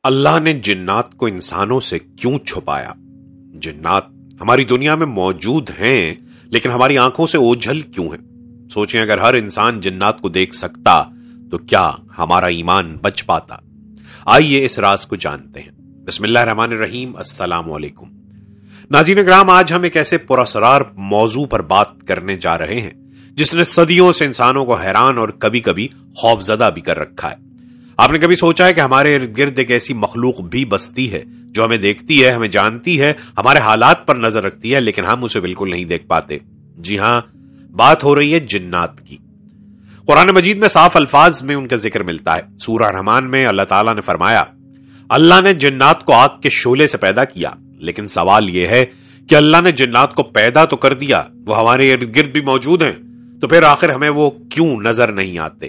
اللہ نے جنات کو انسانوں سے کیوں چھپایا؟ جنات ہماری دنیا میں موجود ہیں لیکن ہماری آنکھوں سے اوجھل کیوں ہیں؟ سوچیں اگر ہر انسان جنات کو دیکھ سکتا تو کیا ہمارا ایمان بچ پاتا؟ آئیے اس راز کو جانتے ہیں۔ بسم اللہ الرحمن الرحیم۔ السلام علیکم ناظرین کرام، آج ہم ایک ایسے پراسرار موضوع پر بات کرنے جا رہے ہیں جس نے صدیوں سے انسانوں کو حیران اور کبھی کبھی خوفزدہ بھی کر رکھا ہے۔ آپ نے کبھی سوچا ہے کہ ہمارے ارد گرد ایک ایسی مخلوق بھی بستی ہے جو ہمیں دیکھتی ہے، ہمیں جانتی ہے، ہمارے حالات پر نظر رکھتی ہے، لیکن ہم اسے بالکل نہیں دیکھ پاتے؟ جی ہاں، بات ہو رہی ہے جنات کی۔ قرآن مجید میں صاف الفاظ میں ان کا ذکر ملتا ہے۔ سورہ رحمان میں اللہ تعالیٰ نے فرمایا، اللہ نے جنات کو آگ کے شعلے سے پیدا کیا، لیکن سوال یہ ہے کہ اللہ نے جنات کو پیدا تو کر دیا، وہ ہمارے ارد گرد بھی موجود ہیں، تو پھر آخر ہمیں وہ کیوں نظر نہیں آتے؟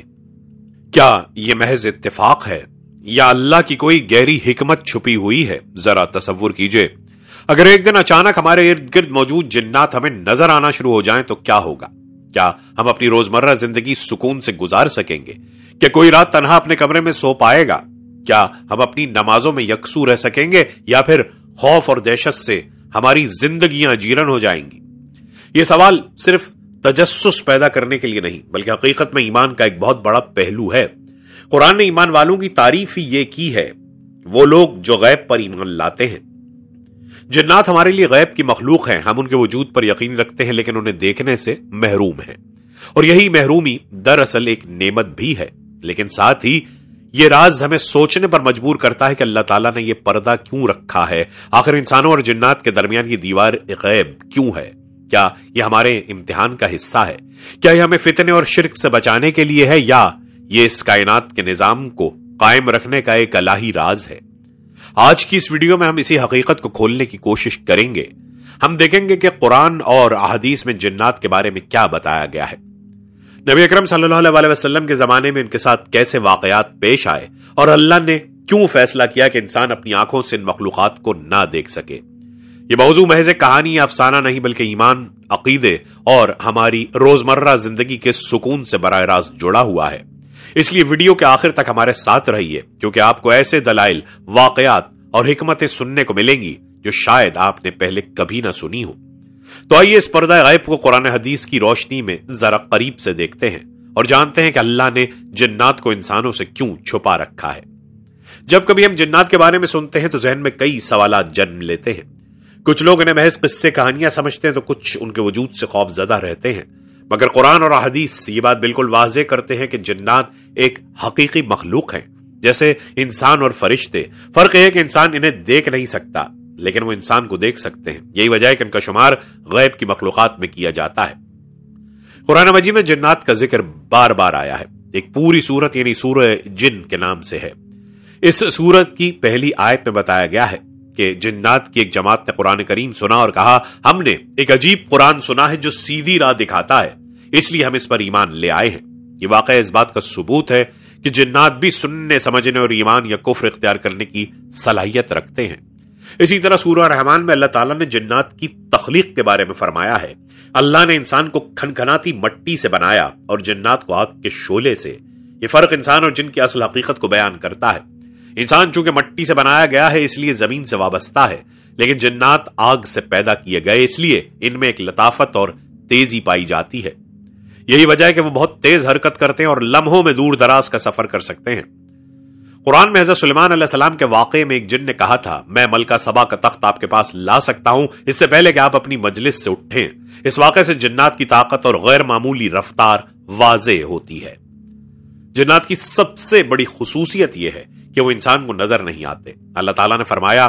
کیا یہ محض اتفاق ہے یا اللہ کی کوئی گہری حکمت چھپی ہوئی ہے؟ ذرا تصور کیجئے، اگر ایک دن اچانک ہمارے ارد گرد موجود جنات ہمیں نظر آنا شروع ہو جائیں تو کیا ہوگا؟ کیا ہم اپنی روزمرہ زندگی سکون سے گزار سکیں گے؟ کیا کوئی رات تنہا اپنے کمرے میں سو پائے گا؟ کیا ہم اپنی نمازوں میں یکسو رہ سکیں گے یا پھر خوف اور دہشت سے ہماری زندگیاں جیرن ہو جائیں گی؟ یہ سوال صرف تجسس پیدا کرنے کے لیے نہیں بلکہ حقیقت میں ایمان کا ایک بہت بڑا پہلو ہے۔ قرآن نے ایمان والوں کی تعریف ہی یہ کی ہے، وہ لوگ جو غیب پر ایمان لاتے ہیں۔ جنات ہمارے لیے غیب کی مخلوق ہیں، ہم ان کے وجود پر یقین رکھتے ہیں لیکن انہیں دیکھنے سے محروم ہیں، اور یہی محرومی دراصل ایک نعمت بھی ہے۔ لیکن ساتھ ہی یہ راز ہمیں سوچنے پر مجبور کرتا ہے کہ اللہ تعالیٰ نے یہ پردہ کیوں رکھا ہے؟ آخر انسانوں اور جنات کے درمیان یہ دیوار غیب کیوں ہے؟ کیا یہ ہمارے امتحان کا حصہ ہے؟ کیا یہ ہمیں فتنے اور شرک سے بچانے کے لیے ہے یا یہ اس کائنات کے نظام کو قائم رکھنے کا ایک الہی راز ہے؟ آج کی اس ویڈیو میں ہم اسی حقیقت کو کھولنے کی کوشش کریں گے۔ ہم دیکھیں گے کہ قرآن اور احادیث میں جنات کے بارے میں کیا بتایا گیا ہے، نبی اکرم صلی اللہ علیہ وسلم کے زمانے میں ان کے ساتھ کیسے واقعات پیش آئے، اور اللہ نے کیوں فیصلہ کیا کہ انسان اپنی آنکھوں سے ان مخلوقات کو نہ دیکھ سکے۔ یہ موضوع محض کہانی یا افسانہ نہیں بلکہ ایمان، عقیدے اور ہماری روزمرہ زندگی کے سکون سے براہ راست جڑا ہوا ہے۔ اس لیے ویڈیو کے آخر تک ہمارے ساتھ رہیے، کیونکہ آپ کو ایسے دلائل، واقعات اور حکمتیں سننے کو ملیں گی جو شاید آپ نے پہلے کبھی نہ سنی ہو۔ تو آئیے اس پردہ غیب کو قرآن حدیث کی روشنی میں ذرا قریب سے دیکھتے ہیں اور جانتے ہیں کہ اللہ نے جنات کو انسانوں سے کیوں چھپا رکھا ہے۔ جب کبھی ہم جنات کے بارے میں سنتے ہیں تو ذہن میں کئی سوالات جنم لیتے ہیں۔ کچھ لوگ انہیں محض قصے کہانیاں سمجھتے ہیں تو کچھ ان کے وجود سے خوف زدہ رہتے ہیں، مگر قرآن اور احادیث یہ بات بالکل واضح کرتے ہیں کہ جنات ایک حقیقی مخلوق ہیں جیسے انسان اور فرشتے۔ فرق یہ ہے کہ انسان انہیں دیکھ نہیں سکتا لیکن وہ انسان کو دیکھ سکتے ہیں، یہی وجہ ہے کہ ان کا شمار غیب کی مخلوقات میں کیا جاتا ہے۔ قرآن مجید میں جنات کا ذکر بار بار آیا ہے، ایک پوری سورت یعنی سورہ جن کے نام سے ہے۔ اس سورت کی پہلی آیت میں بتایا گیا ہے کہ جنات کی ایک جماعت نے قرآن کریم سنا اور کہا، ہم نے ایک عجیب قرآن سنا ہے جو سیدھی راہ دکھاتا ہے، اس لیے ہم اس پر ایمان لے آئے ہیں۔ یہ واقعہ اس بات کا ثبوت ہے کہ جنات بھی سننے، سمجھنے اور ایمان یا کفر اختیار کرنے کی صلاحیت رکھتے ہیں۔ اسی طرح سورہ رحمان میں اللہ تعالیٰ نے جنات کی تخلیق کے بارے میں فرمایا ہے، اللہ نے انسان کو کھنکھناتی مٹی سے بنایا اور جنات کو آگ کے شعلے سے۔ یہ فرق انسان اور جن کی اصل حقیقت کو بیان کرتا ہے۔ انسان چونکہ مٹی سے بنایا گیا ہے اس لیے زمین سے وابستہ ہے، لیکن جنات آگ سے پیدا کیے گئے اس لیے ان میں ایک لطافت اور تیزی پائی جاتی ہے۔ یہی وجہ ہے کہ وہ بہت تیز حرکت کرتے ہیں اور لمحوں میں دور دراز کا سفر کر سکتے ہیں۔ قرآن میں حضرت سلیمان علیہ السلام کے واقعے میں ایک جن نے کہا تھا، میں ملکہ سبا کا تخت آپ کے پاس لا سکتا ہوں اس سے پہلے کہ آپ اپنی مجلس سے اٹھیں۔ اس واقعے سے جنات کی طاقت اور غیر معمولی رفتار واضح ہوتی ہے۔ جنات کی سب سے بڑی خصوصیت یہ ہے کہ وہ انسان کو نظر نہیں آتے۔ اللہ تعالیٰ نے فرمایا،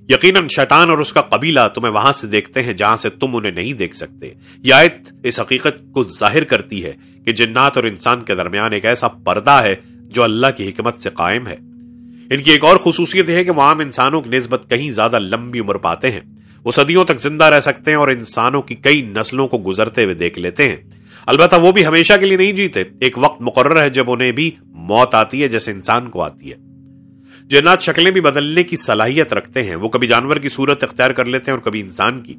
یقیناً شیطان اور اس کا قبیلہ تمہیں وہاں سے دیکھتے ہیں جہاں سے تم انہیں نہیں دیکھ سکتے۔ یہ آیت اس حقیقت کو ظاہر کرتی ہے کہ جنات اور انسان کے درمیان ایک ایسا پردہ ہے جو اللہ کی حکمت سے قائم ہے۔ ان کی ایک اور خصوصیت ہے کہ وہ عام انسانوں کی نسبت کہیں زیادہ لمبی عمر پاتے ہیں، وہ صدیوں تک زندہ رہ سکتے ہیں اور انسانوں کی کئی نسلوں کو گزرتے ہوئے دیکھ لیتے ہیں۔ البتہ وہ بھی ہمیشہ کے لیے نہیں جیتے، ایک وقت مقرر ہے جب انہیں بھی موت آتی ہے جیسے انسان کو آتی ہے۔ جنات شکلیں بھی بدلنے کی صلاحیت رکھتے ہیں، وہ کبھی جانور کی صورت اختیار کر لیتے ہیں اور کبھی انسان کی۔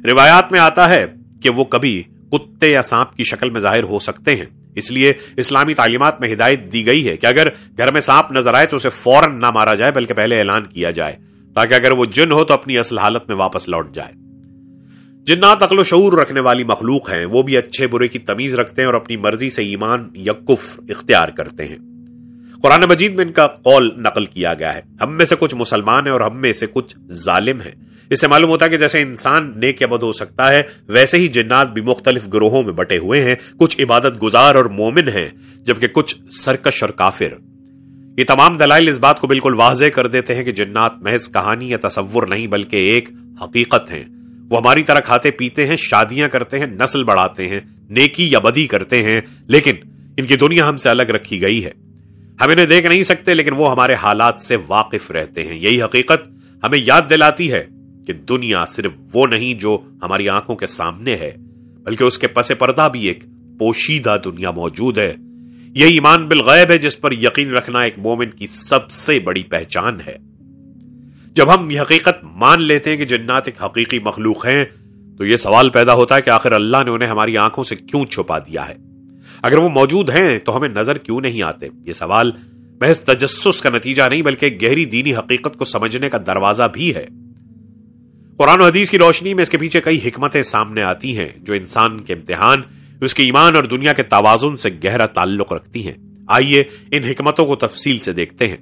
روایات میں آتا ہے کہ وہ کبھی کتے یا سانپ کی شکل میں ظاہر ہو سکتے ہیں، اس لیے اسلامی تعلیمات میں ہدایت دی گئی ہے کہ اگر گھر میں سانپ نظر آئے تو اسے فوراً نہ مارا جائے بلکہ پہلے اعلان کیا جائے تاکہ اگر وہ جن ہو تو اپنی اصل حالت میں واپس لوٹ جائے۔ جنات عقل و شعور رکھنے والی مخلوق ہیں، وہ بھی اچھے برے کی تمیز رکھتے ہیں اور اپنی مرضی سے ایمان یا کفر اختیار کرتے ہیں۔ قرآن مجید میں ان کا قول نقل کیا گیا ہے، ہم میں سے کچھ مسلمان ہیں اور ہم میں سے کچھ ظالم ہیں۔ اس سے معلوم ہوتا ہے کہ جیسے انسان نیک یا بد ہو سکتا ہے، ویسے ہی جنات بھی مختلف گروہوں میں بٹے ہوئے ہیں، کچھ عبادت گزار اور مومن ہیں جبکہ کچھ سرکش اور کافر۔ یہ تمام دلائل اس بات کو بالکل واضح کر دیتے ہیں کہ جنات محض کہانی یا تصور نہیں بلکہ ایک حقیقت ہیں۔ وہ ہماری طرح کھاتے پیتے ہیں، شادیاں کرتے ہیں، نسل بڑھاتے ہیں، نیکی یا بدی کرتے ہیں، لیکن ان کی دنیا ہم سے الگ رکھی گئی ہے۔ ہم انہیں دیکھ نہیں سکتے لیکن وہ ہمارے حالات سے واقف رہتے ہیں۔ یہی حقیقت ہمیں یاد دلاتی ہے کہ دنیا صرف وہ نہیں جو ہماری آنکھوں کے سامنے ہے بلکہ اس کے پس پردہ بھی ایک پوشیدہ دنیا موجود ہے۔ یہی ایمان بالغیب ہے جس پر یقین رکھنا ایک مومن کی سب سے بڑی پہچان ہے۔ جب ہم یہ حقیقت مان لیتے ہیں کہ جنات ایک حقیقی مخلوق ہیں تو یہ سوال پیدا ہوتا ہے کہ آخر اللہ نے انہیں ہماری آنکھوں سے کیوں چھپا دیا ہے؟ اگر وہ موجود ہیں تو ہمیں نظر کیوں نہیں آتے؟ یہ سوال محض تجسس کا نتیجہ نہیں بلکہ گہری دینی حقیقت کو سمجھنے کا دروازہ بھی ہے۔ قرآن و حدیث کی روشنی میں اس کے پیچھے کئی حکمتیں سامنے آتی ہیں جو انسان کے امتحان، اس کے ایمان اور دنیا کے توازن سے گہرا تعلق رکھتی ہیں۔ آئیے ان حکمتوں کو تفصیل سے دیکھتے ہیں۔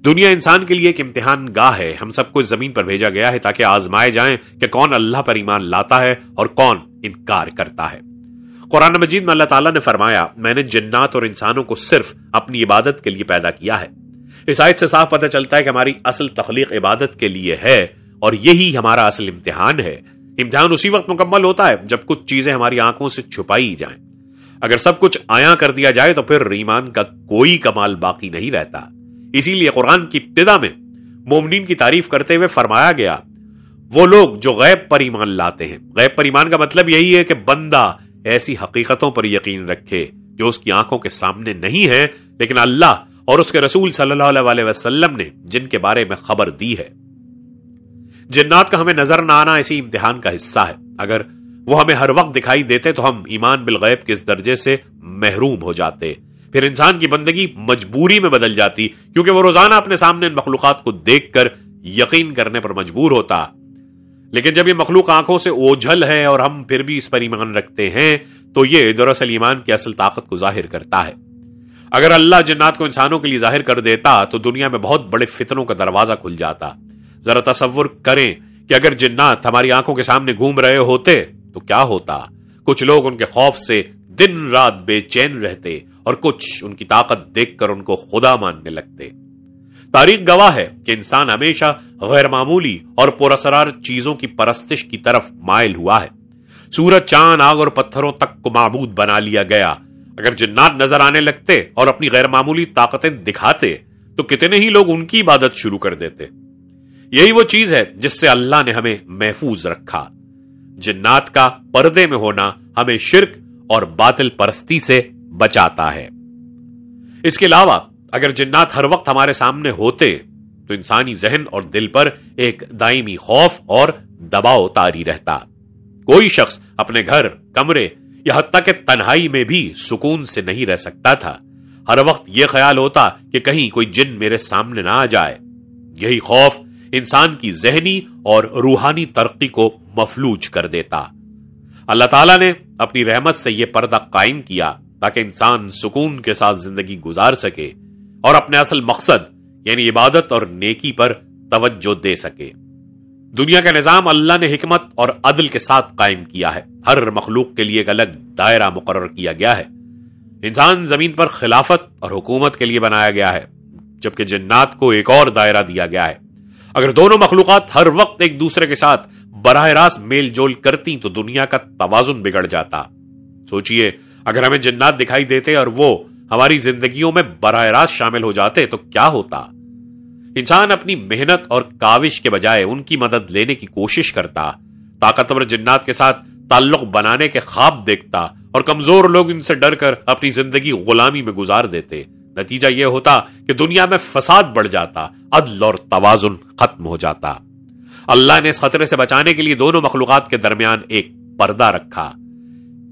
دنیا انسان کے لیے ایک امتحان گاہ ہے۔ ہم سب کو اس زمین پر بھیجا گیا ہے تاکہ آزمائے جائیں کہ کون اللہ پر ایمان لاتا ہے اور کون انکار کرتا ہے۔ قرآن مجید میں اللہ تعالیٰ نے فرمایا، میں نے جنات اور انسانوں کو صرف اپنی عبادت کے لیے پیدا کیا ہے۔ اس آیت سے صاف پتہ چلتا ہے کہ ہماری اصل تخلیق عبادت کے لیے ہے اور یہی ہمارا اصل امتحان ہے۔ امتحان اسی وقت مکمل ہوتا ہے جب کچھ چیزیں ہماری آنکھوں سے چھپائی جائیں۔ اگر سب کچھ عیاں کر دیا جائے تو پھر ایمان کا کوئی کمال باقی نہیں رہتا۔ اسی لیے قرآن کی ابتدا میں مومنین کی تعریف کرتے ہوئے فرمایا گیا، وہ لوگ جو غیب پر ایمان لاتے ہیں۔ غیب پر ایمان کا مطلب یہی ہے کہ بندہ ایسی حقیقتوں پر یقین رکھے جو اس کی آنکھوں کے سامنے نہیں ہے لیکن اللہ اور اس کے رسول صلی اللہ علیہ وسلم نے جن کے بارے میں خبر دی ہے۔ جنات کا ہمیں نظر نہ آنا اسی امتحان کا حصہ ہے۔ اگر وہ ہمیں ہر وقت دکھائی دیتے تو ہم ایمان بالغیب کے اس درجے سے محروم ہو جاتے، پھر انسان کی بندگی مجبوری میں بدل جاتی کیونکہ وہ روزانہ اپنے سامنے ان مخلوقات کو دیکھ کر یقین کرنے پر مجبور ہوتا۔ لیکن جب یہ مخلوق آنکھوں سے اوجھل ہے اور ہم پھر بھی اس پر ایمان رکھتے ہیں تو یہ دراصل ایمان کی اصل طاقت کو ظاہر کرتا ہے۔ اگر اللہ جنات کو انسانوں کے لیے ظاہر کر دیتا تو دنیا میں بہت بڑے فتنوں کا دروازہ کھل جاتا۔ ذرا تصور کریں کہ اگر جنات ہماری آنکھوں کے سامنے گھوم رہے ہوتے تو کیا ہوتا؟ کچھ لوگ ان کے خوف سے دن رات بے چین رہتے اور کچھ ان کی طاقت دیکھ کر ان کو خدا ماننے لگتے۔ تاریخ گواہ ہے کہ انسان ہمیشہ غیر معمولی اور پراسرار چیزوں کی پرستش کی طرف مائل ہوا ہے۔ سورج، چاند، آگ اور پتھروں تک کو معبود بنا لیا گیا۔ اگر جنات نظر آنے لگتے اور اپنی غیر معمولی طاقتیں دکھاتے تو کتنے ہی لوگ ان کی عبادت شروع کر دیتے۔ یہی وہ چیز ہے جس سے اللہ نے ہمیں محفوظ رکھا۔ جنات کا پردے میں ہونا ہمیں شرک اور باطل پرستی سے بچاتا ہے۔ اس کے علاوہ اگر جنات ہر وقت ہمارے سامنے ہوتے تو انسانی ذہن اور دل پر ایک دائمی خوف اور دباؤ طاری رہتا۔ کوئی شخص اپنے گھر، کمرے یا حتیٰ کہ تنہائی میں بھی سکون سے نہیں رہ سکتا تھا۔ ہر وقت یہ خیال ہوتا کہ کہیں کوئی جن میرے سامنے نہ آ جائے۔ یہی خوف انسان کی ذہنی اور روحانی ترقی کو مفلوج کر دیتا۔ اللہ تعالیٰ نے اپنی رحمت سے یہ پردہ قائم کیا تاکہ انسان سکون کے ساتھ زندگی گزار سکے اور اپنے اصل مقصد یعنی عبادت اور نیکی پر توجہ دے سکے۔ دنیا کا نظام اللہ نے حکمت اور عدل کے ساتھ قائم کیا ہے۔ ہر مخلوق کے لیے ایک الگ دائرہ مقرر کیا گیا ہے۔ انسان زمین پر خلافت اور حکومت کے لیے بنایا گیا ہے جبکہ جنات کو ایک اور دائرہ دیا گیا ہے۔ اگر دونوں مخلوقات ہر وقت ایک دوسرے کے ساتھ براہ راست میل جول کرتی تو دنیا کا توازن بگڑ جاتا۔ سوچئے اگر ہمیں جنات دکھائی دیتے اور وہ ہماری زندگیوں میں براہ راست شامل ہو جاتے تو کیا ہوتا؟ انسان اپنی محنت اور کاوش کے بجائے ان کی مدد لینے کی کوشش کرتا، طاقتور جنات کے ساتھ تعلق بنانے کے خواب دیکھتا اور کمزور لوگ ان سے ڈر کر اپنی زندگی غلامی میں گزار دیتے۔ نتیجہ یہ ہوتا کہ دنیا میں فساد بڑھ جاتا، عدل اور توازن ختم ہو جاتا۔ اللہ نے اس خطرے سے بچانے کے لیے دونوں مخلوقات کے درمیان ایک پردہ رکھا۔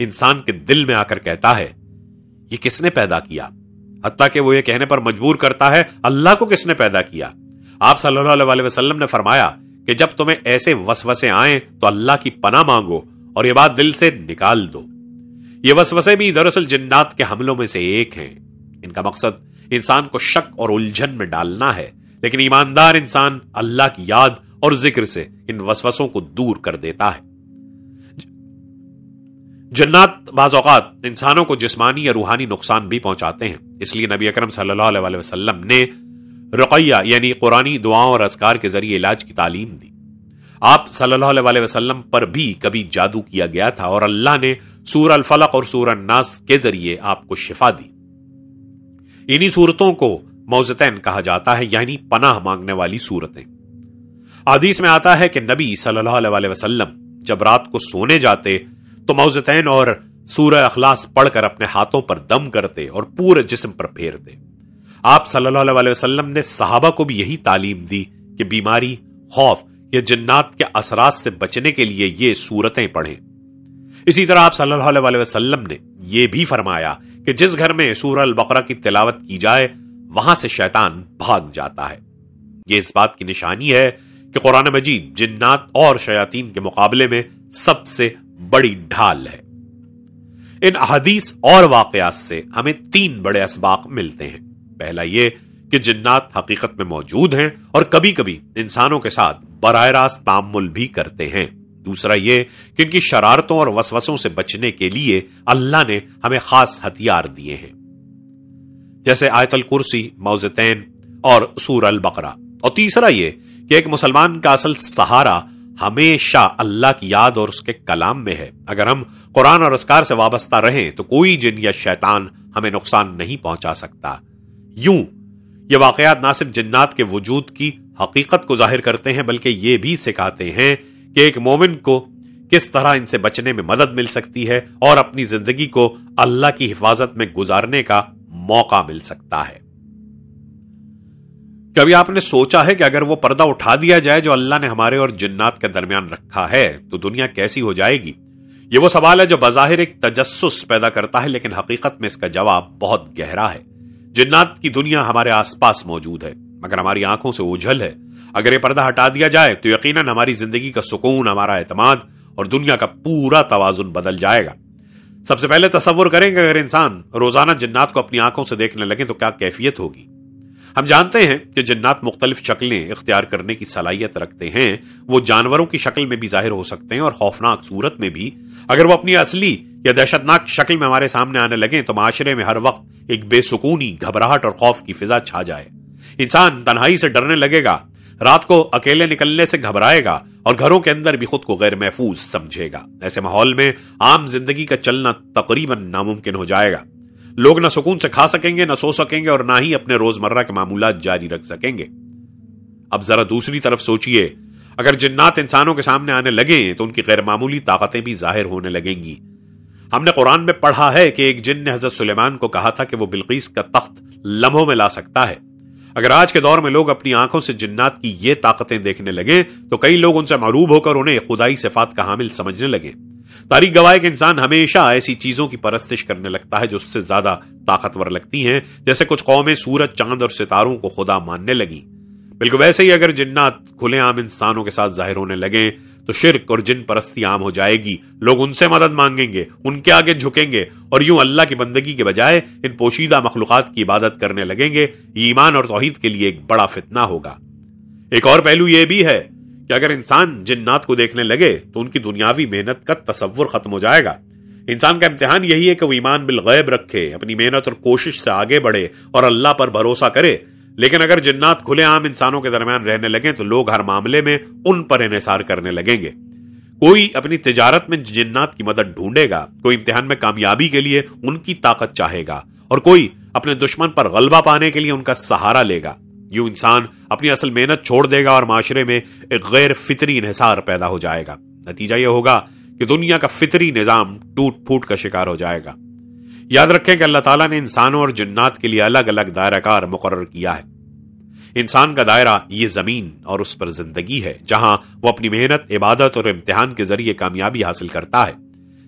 انسان کے دل میں آ کر کہتا ہے یہ کس نے پیدا کیا، حتیٰ کہ وہ یہ کہنے پر مجبور کرتا ہے اللہ کو کس نے پیدا کیا۔ آپ صلی اللہ علیہ وسلم نے فرمایا کہ جب تمہیں ایسے وسوسے آئیں تو اللہ کی پناہ مانگو اور یہ بات دل سے نکال دو۔ یہ وسوسے بھی دراصل جنات کے حملوں میں سے ایک ہیں۔ ان کا مقصد انسان کو شک اور الجھن میں ڈالنا ہے، لیکن ایماندار انسان اللہ کی یاد اور ذکر سے ان وسوسوں کو دور کر دیتا ہے۔ جنات بعض اوقات انسانوں کو جسمانی یا روحانی نقصان بھی پہنچاتے ہیں، اس لیے نبی اکرم صلی اللہ علیہ وسلم نے رقیہ یعنی قرآنی دعاؤں اور اذکار کے ذریعے علاج کی تعلیم دی۔ آپ صلی اللہ علیہ وسلم پر بھی کبھی جادو کیا گیا تھا اور اللہ نے سورہ الفلق اور سورہ الناس کے ذریعے آپ کو شفا دی۔ انہی صورتوں کو موذتین کہا جاتا ہے، یعنی پناہ مانگنے والی صورتیں۔ حدیث میں آتا ہے کہ نبی صلی اللہ علیہ وسلم جب رات کو سونے جاتے تو موذتین اور سورہ اخلاص پڑھ کر اپنے ہاتھوں پر دم کرتے اور پورے جسم پر پھیرتے۔ آپ صلی اللہ علیہ وسلم نے صحابہ کو بھی یہی تعلیم دی کہ بیماری، خوف یا جنات کے اثرات سے بچنے کے لیے یہ صورتیں پڑھیں۔ اسی طرح آپ صلی اللہ علیہ وسلم نے یہ بھی فرمایا کہ جس گھر میں سورہ البقرہ کی تلاوت کی جائے وہاں سے شیطان بھاگ جاتا ہے۔ یہ اس بات کی نشانی ہے کہ قرآن مجید جنات اور شیاطین کے مقابلے میں سب سے بڑی ڈھال ہے۔ ان احادیث اور واقعات سے ہمیں 3 بڑے اسباق ملتے ہیں۔ پہلا یہ کہ جنات حقیقت میں موجود ہیں اور کبھی کبھی انسانوں کے ساتھ براہ راست تعامل بھی کرتے ہیں۔ دوسرا یہ کہ ان کی شرارتوں اور وسوسوں سے بچنے کے لیے اللہ نے ہمیں خاص ہتھیار دیے ہیں، جیسے آیت الکرسی، موذتین اور سورہ البقرہ۔ اور تیسرا یہ کہ ایک مسلمان کا اصل سہارا ہمیشہ اللہ کی یاد اور اس کے کلام میں ہے۔ اگر ہم قرآن اور اذکار سے وابستہ رہیں تو کوئی جن یا شیطان ہمیں نقصان نہیں پہنچا سکتا۔ یوں یہ واقعات نہ صرف جنات کے وجود کی حقیقت کو ظاہر کرتے ہیں بلکہ یہ بھی سکھاتے ہیں کہ ایک مومن کو کس طرح ان سے بچنے میں مدد مل سکتی ہے اور اپنی زندگی کو اللہ کی حفاظت میں گزارنے کا موقع مل سکتا ہے۔ کبھی آپ نے سوچا ہے کہ اگر وہ پردہ اٹھا دیا جائے جو اللہ نے ہمارے اور جنات کے درمیان رکھا ہے تو دنیا کیسی ہو جائے گی؟ یہ وہ سوال ہے جو بظاہر ایک تجسس پیدا کرتا ہے، لیکن حقیقت میں اس کا جواب بہت گہرا ہے۔ جنات کی دنیا ہمارے آس پاس موجود ہے مگر ہماری آنکھوں سے اوجھل ہے۔ اگر یہ پردہ ہٹا دیا جائے تو یقیناً ہماری زندگی کا سکون، ہمارا اعتماد اور دنیا کا پورا توازن بدل جائے گا۔ سب سے پہلے تصور کریں کہ اگر انسان روزانہ جنات کو اپنی آنکھوں سے دیکھنے لگے تو کیا کیفیت ہوگی۔ ہم جانتے ہیں کہ جنات مختلف شکلیں اختیار کرنے کی صلاحیت رکھتے ہیں، وہ جانوروں کی شکل میں بھی ظاہر ہو سکتے ہیں اور خوفناک صورت میں بھی۔ اگر وہ اپنی اصلی یا دہشتناک شکل میں ہمارے سامنے آنے لگیں تو معاشرے میں ہر وقت ایک بے سکونی، گھبراہٹ اور خوف کی فضا چھا جائے۔ انسان تنہائی سے ڈرنے لگے گا، رات کو اکیلے نکلنے سے گھبرائے گا اور گھروں کے اندر بھی خود کو غیر محفوظ سمجھے گا۔ ایسے ماحول میں عام زندگی کا چلنا تقریباً ناممکن ہو جائے گا۔ لوگ نہ سکون سے کھا سکیں گے، نہ سو سکیں گے اور نہ ہی اپنے روزمرہ کے معمولات جاری رکھ سکیں گے۔ اب ذرا دوسری طرف سوچئے، اگر جنات انسانوں کے سامنے آنے لگیں تو ان کی غیر معمولی طاقتیں بھی ظاہر ہونے لگیں گی۔ ہم نے قرآن میں پڑھا ہے کہ ایک جن نے حضرت سلیمان کو کہا تھا کہ وہ بلقیس کا تخت لمحوں میں لا سکتا ہے۔ اگر آج کے دور میں لوگ اپنی آنکھوں سے جنات کی یہ طاقتیں دیکھنے لگیں تو کئی لوگ ان سے معروب ہو کر انہیں خدائی صفات کا حامل سمجھنے لگیں۔ تاریخ گواہ کہ انسان ہمیشہ ایسی چیزوں کی پرستش کرنے لگتا ہے جو اس سے زیادہ طاقتور لگتی ہیں، جیسے کچھ قومیں سورج، چاند اور ستاروں کو خدا ماننے لگیں۔ بالکل ویسے ہی اگر جنات کھلے عام انسانوں کے ساتھ ظاہر ہونے لگیں تو شرک اور جن پرستی عام ہو جائے گی۔ لوگ ان سے مدد مانگیں گے، ان کے آگے جھکیں گے اور یوں اللہ کی بندگی کے بجائے ان پوشیدہ مخلوقات کی عبادت کرنے لگیں گے۔ یہ ایمان اور توحید کے لیے ایک بڑا فتنہ ہوگا۔ ایک اور پہلو یہ بھی ہے کہ اگر انسان جنات کو دیکھنے لگے تو ان کی دنیاوی محنت کا تصور ختم ہو جائے گا۔ انسان کا امتحان یہی ہے کہ وہ ایمان بالغیب رکھے، اپنی محنت اور کوشش سے آگے بڑھے اور اللہ پر بھروسہ کرے۔ لیکن اگر جنات کھلے عام انسانوں کے درمیان رہنے لگیں تو لوگ ہر معاملے میں ان پر انحصار کرنے لگیں گے۔ کوئی اپنی تجارت میں جنات کی مدد ڈھونڈے گا، کوئی امتحان میں کامیابی کے لیے ان کی طاقت چاہے گا اور کوئی اپنے دشمن پر غلبہ پانے کے لیے ان کا سہارا لے گا۔ یوں انسان اپنی اصل محنت چھوڑ دے گا اور معاشرے میں ایک غیر فطری انحصار پیدا ہو جائے گا۔ نتیجہ یہ ہوگا کہ دنیا کا فطری نظام ٹوٹ پھوٹ کا شکار ہو جائے گا۔ یاد رکھیں کہ اللہ تعالیٰ نے انسانوں اور جنات کے لیے الگ الگ دائرہ کار مقرر کیا ہے۔ انسان کا دائرہ یہ زمین اور اس پر زندگی ہے، جہاں وہ اپنی محنت، عبادت اور امتحان کے ذریعے کامیابی حاصل کرتا ہے۔